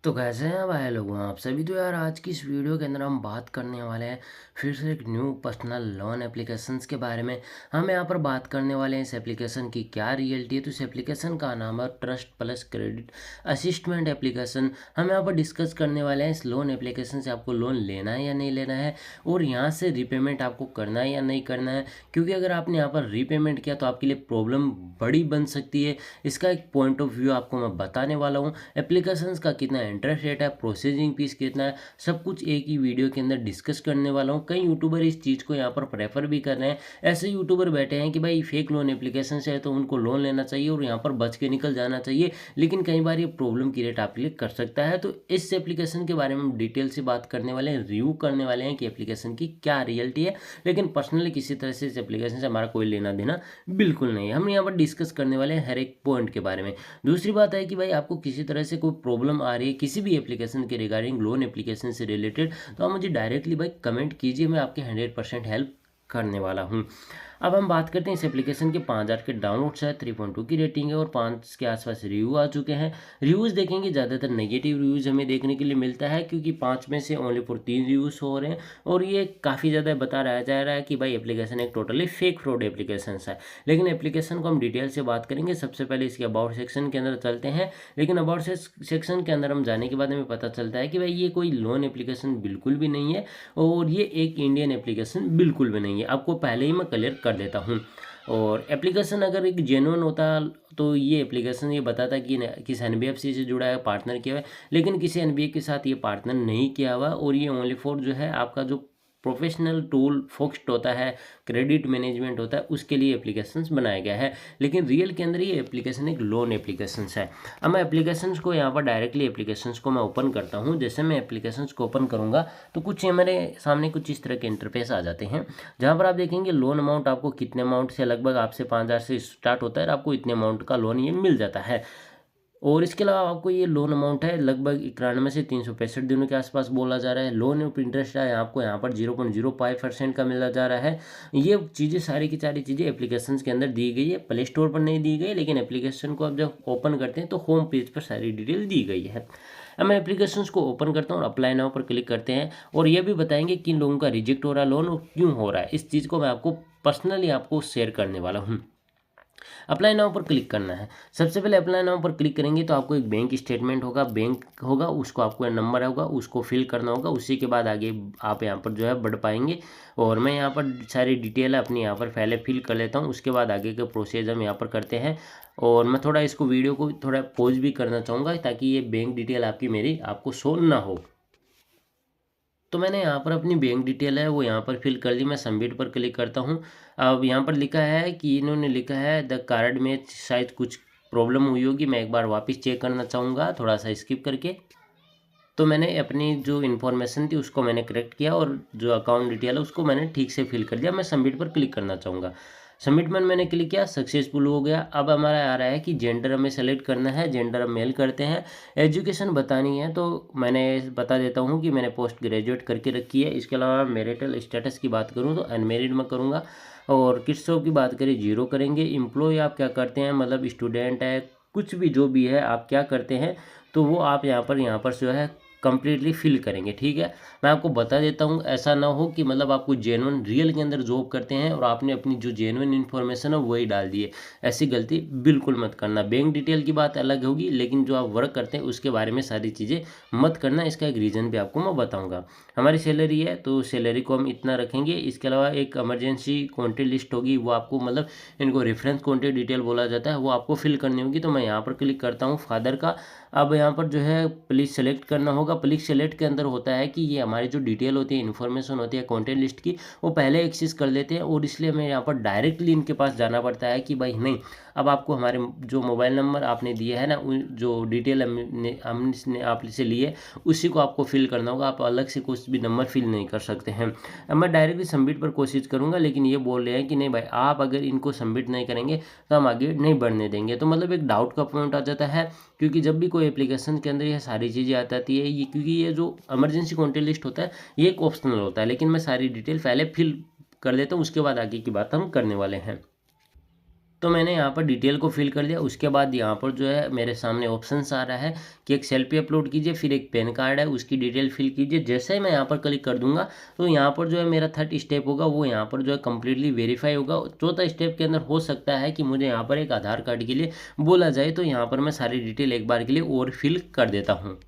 तो कैसे हैं भाई लोग आप सभी। तो यार आज की इस वीडियो के अंदर हम बात करने वाले हैं फिर से एक न्यू पर्सनल लोन एप्लीकेशंस के बारे में। हम यहाँ पर बात करने वाले हैं इस एप्लीकेशन की क्या रियलिटी है। तो इस एप्लीकेशन का नाम है ट्रस्ट प्लस क्रेडिट असिस्टमेंट एप्लीकेशन। हम यहाँ पर डिस्कस करने वाले हैं इस लोन एप्लीकेशन से आपको लोन लेना है या नहीं लेना है, और यहाँ से रीपेमेंट आपको करना है या नहीं करना है। क्योंकि अगर आपने यहाँ पर रीपेमेंट किया तो आपके लिए प्रॉब्लम बड़ी बन सकती है। इसका एक पॉइंट ऑफ व्यू आपको मैं बताने वाला हूँ। एप्लीकेशंस का कितना इंटरेस्ट रेट है, प्रोसेसिंग फीस कितना है, सब कुछ एक ही वीडियो के अंदर डिस्कस करने वाला हूँ। कई यूट्यूबर इस चीज़ को यहाँ पर प्रेफर भी कर रहे हैं। ऐसे यूट्यूबर बैठे हैं कि भाई फेक लोन एप्लीकेशन से है तो उनको लोन लेना चाहिए और यहाँ पर बच के निकल जाना चाहिए, लेकिन कई बार ये प्रॉब्लम क्रिएट आपके लिए कर सकता है। तो इस एप्लीकेशन के बारे में हम डिटेल से बात करने वाले हैं, रिव्यू करने वाले हैं कि एप्लीकेशन की क्या रियलिटी है। लेकिन पर्सनली किसी तरह से इस एप्लीकेशन से हमारा कोई लेना देना बिल्कुल नहीं है। हम यहाँ पर डिस्कस करने वाले हैं हर एक पॉइंट के बारे में। दूसरी बात है कि भाई आपको किसी तरह से कोई प्रॉब्लम आ रही है किसी भी एप्लीकेशन के रिगार्डिंग लोन एप्लीकेशन से रिलेटेड, तो आप मुझे डायरेक्टली भाई कमेंट कीजिए, मैं आपके 100% हेल्प करने वाला हूँ। अब हम बात करते हैं इस एप्लीकेशन के 5000 के डाउनलोड्स है, 3.2 की रेटिंग है और 5 के आसपास रिव्यू आ चुके हैं। रिव्यूज़ देखेंगे ज़्यादातर नेगेटिव रिव्यूज़ हमें देखने के लिए मिलता है, क्योंकि 5 में से ओनली फॉर 3 रिव्यूज़ हो रहे हैं। और ये काफ़ी ज़्यादा बता रहा जा रहा है कि भाई एप्लीकेशन एक टोटली फेक फ्रॉड एप्लीकेशन है। लेकिन एप्लीकेशन को हम डिटेल से बात करेंगे। सबसे पहले इसके अबाउट सेक्शन के अंदर चलते हैं। लेकिन अबाउट सेक्शन के अंदर हम जाने के बाद हमें पता चलता है कि भाई ये कोई लोन एप्लीकेशन बिल्कुल भी नहीं है और ये एक इंडियन एप्लीकेशन बिल्कुल भी नहीं है। आपको पहले ही मैं क्लियर कर देता हूँ। और एप्लीकेशन अगर एक जेन्युइन होता तो ये एप्लीकेशन ये बताता कि किस एनबीएफसी से जुड़ा है, पार्टनर किया हुआ है, लेकिन किसी एनबीए के साथ ये पार्टनर नहीं किया हुआ। और ये ओनली फॉर जो है आपका जो प्रोफेशनल टूल फोकस्ड होता है, क्रेडिट मैनेजमेंट होता है, उसके लिए एप्लीकेशंस बनाया गया है। लेकिन रियल के अंदर ये एप्लीकेशन एक लोन एप्लीकेशंस है। अब मैं एप्लीकेशंस को यहाँ पर डायरेक्टली एप्लीकेशंस को मैं ओपन करता हूँ। जैसे मैं एप्लीकेशंस को ओपन करूँगा तो कुछ ये मेरे सामने कुछ इस तरह के इंटरफेस आ जाते हैं, जहाँ पर आप देखेंगे लोन अमाउंट आपको कितने अमाउंट से, लगभग आपसे 5000 से स्टार्ट होता है और आपको इतने अमाउंट का लोन ये मिल जाता है। और इसके अलावा आपको ये लोन अमाउंट है लगभग 91 से 365 दिनों के आसपास बोला जा रहा है। लोन ऑफ इंटरेस्ट है आपको यहाँ पर 0.05% का मिला जा रहा है। ये चीज़ें सारी की सारी चीज़ें एप्लीकेशन के अंदर दी गई है, प्ले स्टोर पर नहीं दी गई, लेकिन एप्लीकेशन को आप जब ओपन करते हैं तो होम पेज पर सारी डिटेल दी गई है। अब मैं एप्लीकेशंस को ओपन करता हूँ और अप्लाई नाउ पर क्लिक करते हैं, और ये भी बताएंगे किन लोगों का रिजेक्ट हो रहा है लोन और क्यों हो रहा है। इस चीज़ को मैं आपको पर्सनली आपको शेयर करने वाला हूँ। अप्लाई नाउ पर क्लिक करना है। सबसे पहले अप्लाई नाउ पर क्लिक करेंगे तो आपको एक बैंक स्टेटमेंट होगा, बैंक होगा, उसको आपको नंबर होगा, उसको फिल करना होगा। उसी के बाद आगे आप यहाँ पर जो है बढ़ पाएंगे। और मैं यहाँ पर सारी डिटेल अपनी यहाँ पर पहले फिल कर लेता हूँ, उसके बाद आगे के प्रोसेस हम यहाँ पर करते हैं। और मैं थोड़ा इसको वीडियो को थोड़ा पॉज भी करना चाहूँगा ताकि ये बैंक डिटेल आपकी मेरी आपको शो ना हो। तो मैंने यहाँ पर अपनी बैंक डिटेल है वो यहाँ पर फिल कर दी। मैं सबमिट पर क्लिक करता हूँ। अब यहाँ पर लिखा है कि इन्होंने लिखा है द कार्ड में शायद कुछ प्रॉब्लम हुई होगी। मैं एक बार वापस चेक करना चाहूँगा थोड़ा सा स्किप करके। तो मैंने अपनी जो इन्फॉर्मेशन थी उसको मैंने करेक्ट किया और जो अकाउंट डिटेल है उसको मैंने ठीक से फिल कर दिया। मैं सबमिट पर क्लिक करना चाहूँगा। सबमिट में मैंने क्लिक किया, सक्सेसफुल हो गया। अब हमारा आ रहा है कि जेंडर हमें सेलेक्ट करना है, जेंडर हम मेल करते हैं। एजुकेशन बतानी है तो मैंने बता देता हूँ कि मैंने पोस्ट ग्रेजुएट करके रखी है। इसके अलावा मैरिटल स्टेटस की बात करूँ तो अनमेरिड में करूँगा। और किस जॉब की बात करें 0 करेंगे। एम्प्लॉय आप क्या करते हैं, मतलब स्टूडेंट है, कुछ भी जो भी है आप क्या करते हैं तो वो आप यहाँ पर जो है कंप्लीटली फिल करेंगे। ठीक है, मैं आपको बता देता हूँ, ऐसा ना हो कि मतलब आप कुछ जेन्युइन रियल के अंदर जॉब करते हैं और आपने अपनी जो जेन्युइन इन्फॉर्मेशन है वही डाल दी है। ऐसी गलती बिल्कुल मत करना। बैंक डिटेल की बात अलग होगी, लेकिन जो आप वर्क करते हैं उसके बारे में सारी चीज़ें मत करना। इसका एक रीज़न भी आपको मैं बताऊँगा। हमारी सैलरी है तो सैलरी को हम इतना रखेंगे। इसके अलावा एक इमरजेंसी कॉन्टेक्ट लिस्ट होगी, वो आपको मतलब इनको रेफरेंस कॉन्टेक्ट डिटेल बोला जाता है, वो आपको फिल करनी होगी। तो मैं यहाँ पर क्लिक करता हूँ फादर का। अब यहाँ पर जो है प्लीज़ सेलेक्ट करना होगा। प्लीज़ सेलेक्ट के अंदर होता है कि ये हमारी जो डिटेल होती है, इन्फॉर्मेशन होती है कॉन्टेंट लिस्ट की, वो पहले एक्सेस कर लेते हैं और इसलिए हमें यहाँ पर डायरेक्टली इनके पास जाना पड़ता है कि भाई नहीं, अब आपको हमारे जो मोबाइल नंबर आपने दिया है ना, जो डिटेल हमने आपसे लिए उसी को आपको फिल करना होगा। आप अलग से कुछ भी नंबर फिल नहीं कर सकते हैं। अब मैं डायरेक्टली सबमिट पर कोशिश करूँगा, लेकिन ये बोल रहे हैं कि नहीं भाई, आप अगर इनको सबमिट नहीं करेंगे तो हम आगे नहीं बढ़ने देंगे। तो मतलब एक डाउट का पॉइंट आ जाता है, क्योंकि जब भी कोई एप्लीकेशन के अंदर ये सारी चीज़ें आ जाती है, ये क्योंकि ये जो इमरजेंसी कॉन्टेक्ट लिस्ट होता है ये एक ऑप्शनल होता है, लेकिन मैं सारी डिटेल पहले फिल कर लेता हूँ, उसके बाद आगे की बात हम करने वाले हैं। तो मैंने यहाँ पर डिटेल को फिल कर दिया। उसके बाद यहाँ पर जो है मेरे सामने ऑप्शंस आ रहा है कि एक सेल्फी अपलोड कीजिए, फिर एक पैन कार्ड है उसकी डिटेल फिल कीजिए। जैसे ही मैं यहाँ पर क्लिक कर दूंगा तो यहाँ पर जो है मेरा थर्ड स्टेप होगा वो यहाँ पर जो है कम्प्लीटली वेरीफाई होगा। चौथा स्टेप के अंदर हो सकता है कि मुझे यहाँ पर एक आधार कार्ड के लिए बोला जाए, तो यहाँ पर मैं सारी डिटेल एक बार के लिए और फिल कर देता हूँ।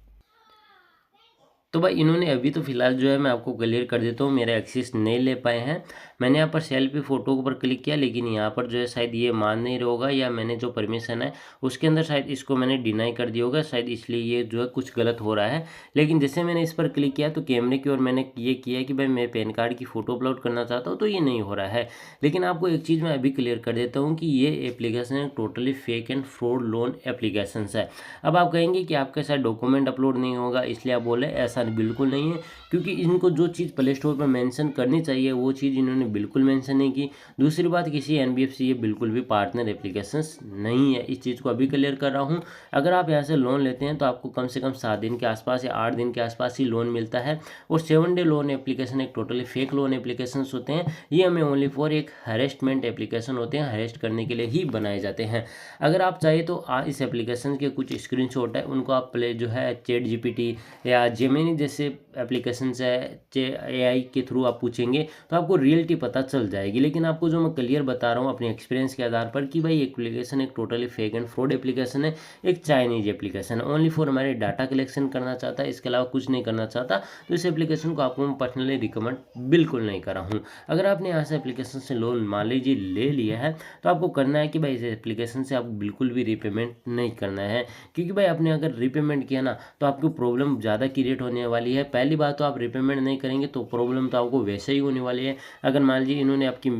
तो भाई इन्होंने अभी तो फिलहाल जो है मैं आपको क्लियर कर देता हूँ, मेरा एक्सेस नहीं ले पाए हैं। मैंने यहाँ पर सेल्फी फ़ोटो के ऊपर क्लिक किया, लेकिन यहाँ पर जो है शायद ये मान नहीं रहा होगा, या मैंने जो परमिशन है उसके अंदर शायद इसको मैंने डिनाई कर दिया होगा, शायद इसलिए ये जो है कुछ गलत हो रहा है। लेकिन जैसे मैंने इस पर क्लिक किया तो कैमरे की ओर मैंने ये किया कि भाई मैं पैन कार्ड की फ़ोटो अपलोड करना चाहता हूँ, तो ये नहीं हो रहा है। लेकिन आपको एक चीज़ मैं अभी क्लियर कर देता हूँ कि ये application totally fake and fraud loan application है। अब आप कहेंगे कि आपके साथ डॉक्यूमेंट अपलोड नहीं होगा इसलिए आप बोले, ऐसा बिल्कुल नहीं है, क्योंकि इनको जो चीज़ प्ले स्टोर पर मेंशन करनी चाहिए वो चीज़ इन्होंने बिल्कुल मेंशन नहीं की। दूसरी बात, किसी एनबीएफसी ये बिल्कुल भी पार्टनर एप्लीकेशंस नहीं है, इस चीज़ को अभी क्लियर कर रहा हूँ। अगर आप यहाँ से लोन लेते हैं तो आपको कम से कम 7 दिन के आसपास या 8 दिन के आसपास ही लोन मिलता है। और 7 डे लोन एप्लीकेशन एक टोटली फेक लोन एप्लीकेशन होते हैं। ये हमें ओनली फॉर एक हरेस्टमेंट एप्लीकेशन होते हैं, हरेस्ट करने के लिए ही बनाए जाते हैं। अगर आप चाहे तो इस एप्लीकेशन के कुछ स्क्रीनशॉट है उनको आप प्ले जो है चैट जीपीटी या जेमिनी जैसे एप्लीकेशन है एआई के थ्रू आप पूछेंगे तो आपको रियलिटी पता चल जाएगी। लेकिन आपको जो मैं क्लियर बता रहा हूँ अपने एक्सपीरियंस के आधार पर कि भाई एप्लीकेशन एक totally fake and fraud application है, एक चाइनीज एप्लीकेशन है, ओनली फॉर हमारे डाटा कलेक्शन करना चाहता है, इसके अलावा कुछ नहीं करना चाहता। तो इस एप्लीकेशन को आपको मैं पर्सनली रिकमेंड बिल्कुल नहीं कर रहा हूँ। अगर आपने यहाँ से एप्लीकेशन से लोन मान लीजिए ले लिया है तो आपको करना है कि भाई इस एप्लीकेशन से आपको बिल्कुल भी रीपेमेंट नहीं करना है, क्योंकि भाई आपने अगर रीपेमेंट किया ना तो आपको प्रॉब्लम ज़्यादा क्रिएट होने वाली है। पहली बात तो आप रीपेमेंट नहीं करेंगे तो प्रॉब्लम तो आपको वैसे ही होने वाली है। अगर मान लीजिए इन्होंने आपकी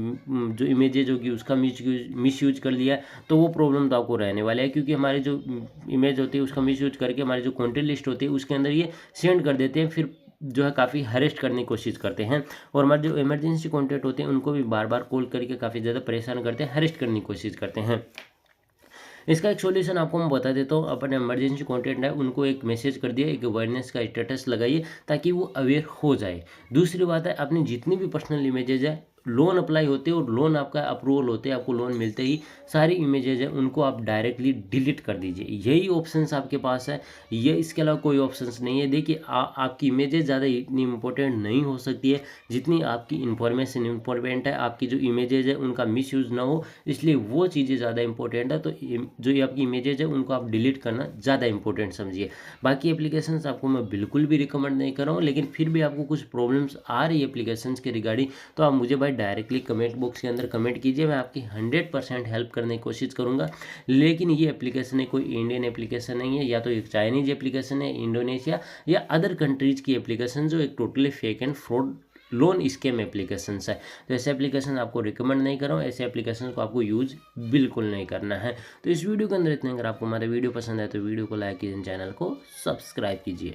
जो इमेजेज होगी उसका मिस यूज कर लिया तो वो प्रॉब्लम तो आपको रहने वाला है, क्योंकि हमारी जो इमेज होती है उसका मिस यूज करके हमारी जो कॉन्टेंट लिस्ट होती है उसके अंदर ये सेंड कर देते हैं, फिर जो है काफ़ी हरेस्ट करने की कोशिश करते हैं। और हमारे जो इमरजेंसी कॉन्टैक्ट होते हैं उनको भी बार बार कॉल करके काफ़ी ज़्यादा परेशान करते हैं, हरेस्ट करने की कोशिश करते हैं। इसका एक सॉल्यूशन आपको मैं बता देता हूँ। अपने इमरजेंसी कॉन्टेंट है उनको एक मैसेज कर दिया, एक अवेयरनेस का स्टेटस लगाइए ताकि वो अवेयर हो जाए। दूसरी बात है, अपनी जितनी भी पर्सनल इमेजेज है लोन अप्लाई होते हैं और लोन आपका अप्रूवल होते हैं, आपको लोन मिलते ही सारी इमेजेज है उनको आप डायरेक्टली डिलीट कर दीजिए। यही ऑप्शंस आपके पास है, ये इसके अलावा कोई ऑप्शंस नहीं है। देखिए आपकी इमेजेज ज़्यादा इतनी इंपॉर्टेंट नहीं हो सकती है जितनी आपकी इंफॉर्मेशन इंपॉर्टेंट है। आपकी जो इमेजेज है उनका मिसयूज़ ना हो, इसलिए वो चीज़ें ज़्यादा इंपॉर्टेंट है। तो जो ये आपकी इमेजेज है उनको आप डिलीट करना ज़्यादा इंपॉर्टेंट समझिए। बाकी एप्लीकेशंस आपको मैं बिल्कुल भी रिकमेंड नहीं कर रहा हूँ, लेकिन फिर भी आपको कुछ प्रॉब्लम्स आ रही है एप्लीकेशंस के रिगार्डिंग तो आप मुझे भाई डायरेक्टली कमेंट बॉक्स के अंदर कमेंट कीजिए, मैं आपकी 100% हेल्प करने की कोशिश करूंगा। लेकिन ये एप्लीकेशन है कोई इंडियन एप्लीकेशन नहीं है, या तो एक चाइनीज एप्लीकेशन है, इंडोनेशिया या अदर कंट्रीज की एप्लीकेशन जो एक totally fake and fraud loan scam application है। तो ऐसे एप्लीकेशन आपको रिकमेंड नहीं कर रहा हूँ, ऐसे एप्लीकेशन को आपको यूज बिल्कुल नहीं करना है। तो इस वीडियो के अंदर इतने। अगर आपको हमारा वीडियो पसंद है तो वीडियो को लाइक कीजिए, चैनल को सब्सक्राइब कीजिए।